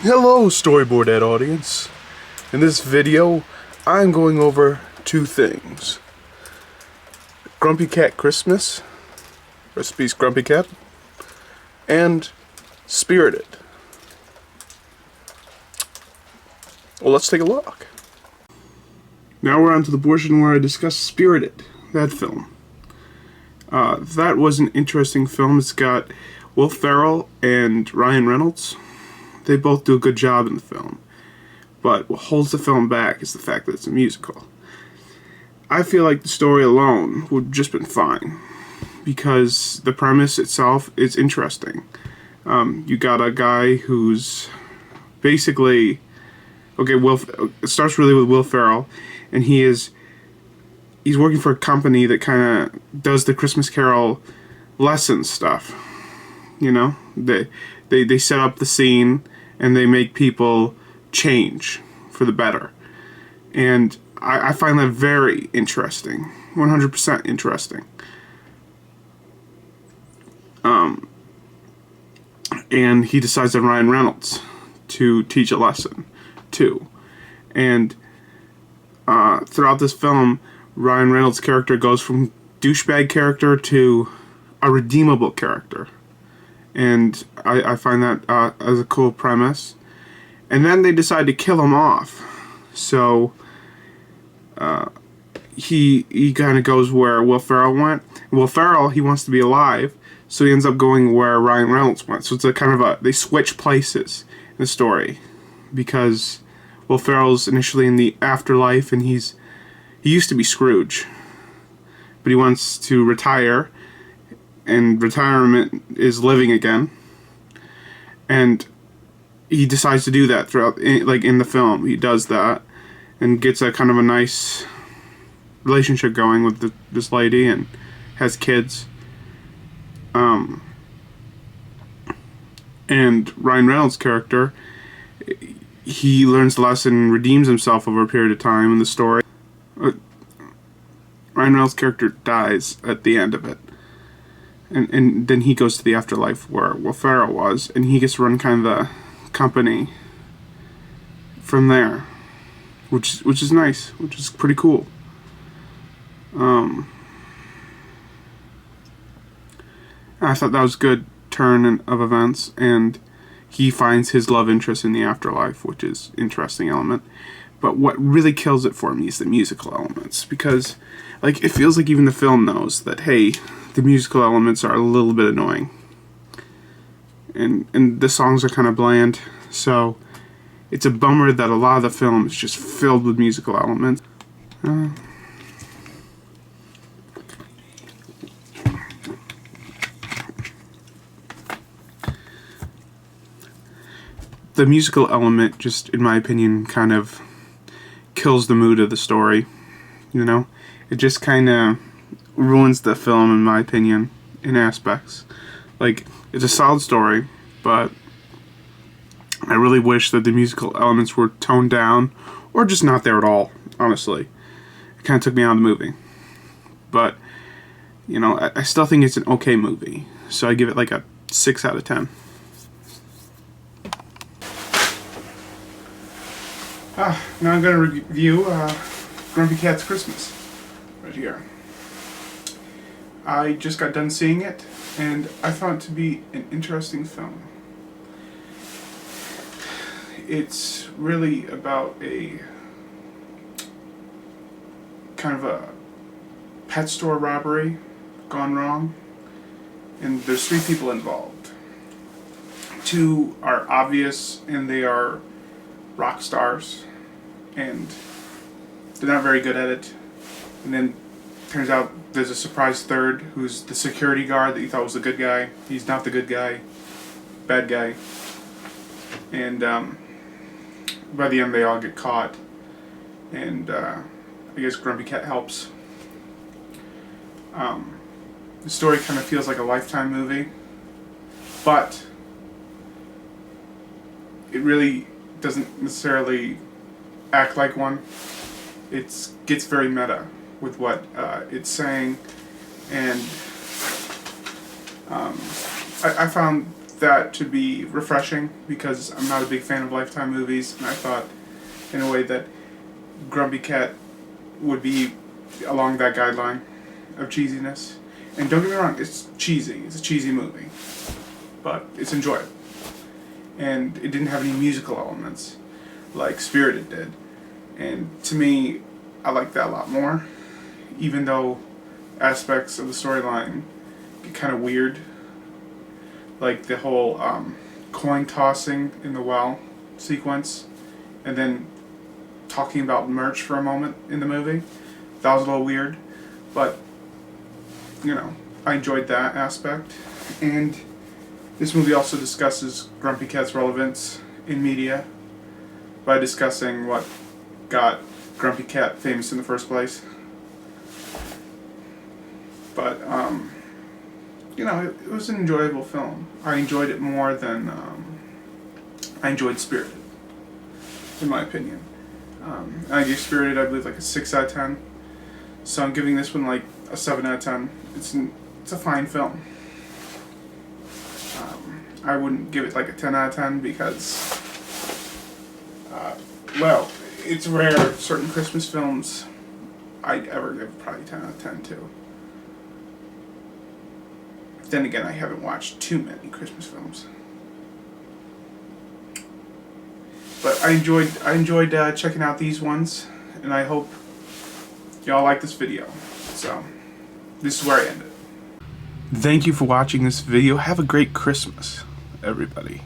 Hello, Storyboard Ed audience. In this video, I'm going over two things. Grumpy Cat Christmas, recipes Grumpy Cat, and Spirited. Well, let's take a look. Now we're on to the portion where I discuss Spirited, that film. That was an interesting film. It's got Will Ferrell and Ryan Reynolds. They both do a good job in the film. But what holds the film back is the fact that it's a musical. I feel like the story alone would have just been fine, because the premise itself is interesting. You got a guy who's basically... Okay, it starts really with Will Ferrell, and he's working for a company that kind of does the Christmas Carol lesson stuff. You know, they set up the scene and they make people change for the better, and I find that very interesting, 100% interesting. And he decides on Ryan Reynolds to teach a lesson too, and throughout this film, Ryan Reynolds' character goes from douchebag character to a redeemable character. And I find that as a cool premise. And then they decide to kill him off. So he kind of goes where Will Ferrell went. Will Ferrell, he wants to be alive, so he ends up going where Ryan Reynolds went. So it's a kind of they switch places in the story, because Will Ferrell's initially in the afterlife, and he used to be Scrooge, but he wants to retire. And retirement is living again, and he decides to do that throughout, like in the film. He does that and gets a kind of a nice relationship going with this lady, and has kids. And Ryan Reynolds' character, he learns the lesson and redeems himself over a period of time in the story. Ryan Reynolds' character dies at the end of it. And then he goes to the afterlife where Will Ferrell was, and he gets to run kind of the company from there, which is nice, which is pretty cool. I thought that was a good turn of events, and he finds his love interest in the afterlife, which is an interesting element. But what really kills it for me is the musical elements, because like it feels like even the film knows that, hey, the musical elements are a little bit annoying, and the songs are kind of bland, so it's a bummer that a lot of the film is just filled with musical elements. The musical element, just in my opinion, kind of kills the mood of the story. You know, it just kind of ruins the film, in my opinion, in aspects. Like, it's a solid story, but I really wish that the musical elements were toned down, or just not there at all, honestly. It kind of took me out of the movie. But, you know, I still think it's an okay movie, so I give it like a 6 out of 10. Now I'm going to review Grumpy Cat's Christmas, right here. I just got done seeing it, and I found it to be an interesting film. It's really about a kind of a pet store robbery gone wrong, and there's 3 people involved. 2 are obvious, and they are rock stars, and they're not very good at it. And then turns out there's a surprise third who's the security guard that you thought was the good guy. He's not the good guy, bad guy. And by the end they all get caught, and I guess Grumpy Cat helps. The story kind of feels like a Lifetime movie, but it really doesn't necessarily act like one. It gets very meta with what it's saying, and I found that to be refreshing because I'm not a big fan of Lifetime movies, and I thought, in a way, that Grumpy Cat would be along that guideline of cheesiness. And don't get me wrong, it's cheesy. It's a cheesy movie, but it's enjoyable. And it didn't have any musical elements like Spirited did. And to me, I like that a lot more, even though aspects of the storyline get kind of weird, like the whole coin tossing in the well sequence, and then talking about merch for a moment in the movie. That was a little weird, but you know, I enjoyed that aspect. And this movie also discusses Grumpy Cat's relevance in media by discussing what got Grumpy Cat famous in the first place. But you know, it was an enjoyable film. I enjoyed it more than I enjoyed Spirited, in my opinion. I gave Spirited, I believe, like a 6 out of 10. So I'm giving this one like a 7 out of 10. It's a fine film. I wouldn't give it like a 10 out of 10 because, well, it's rare certain Christmas films I'd ever give probably 10 out of 10 to. Then again, I haven't watched too many Christmas films. But I enjoyed checking out these ones, and I hope y'all like this video. So, this is where I end it. Thank you for watching this video. Have a great Christmas, everybody.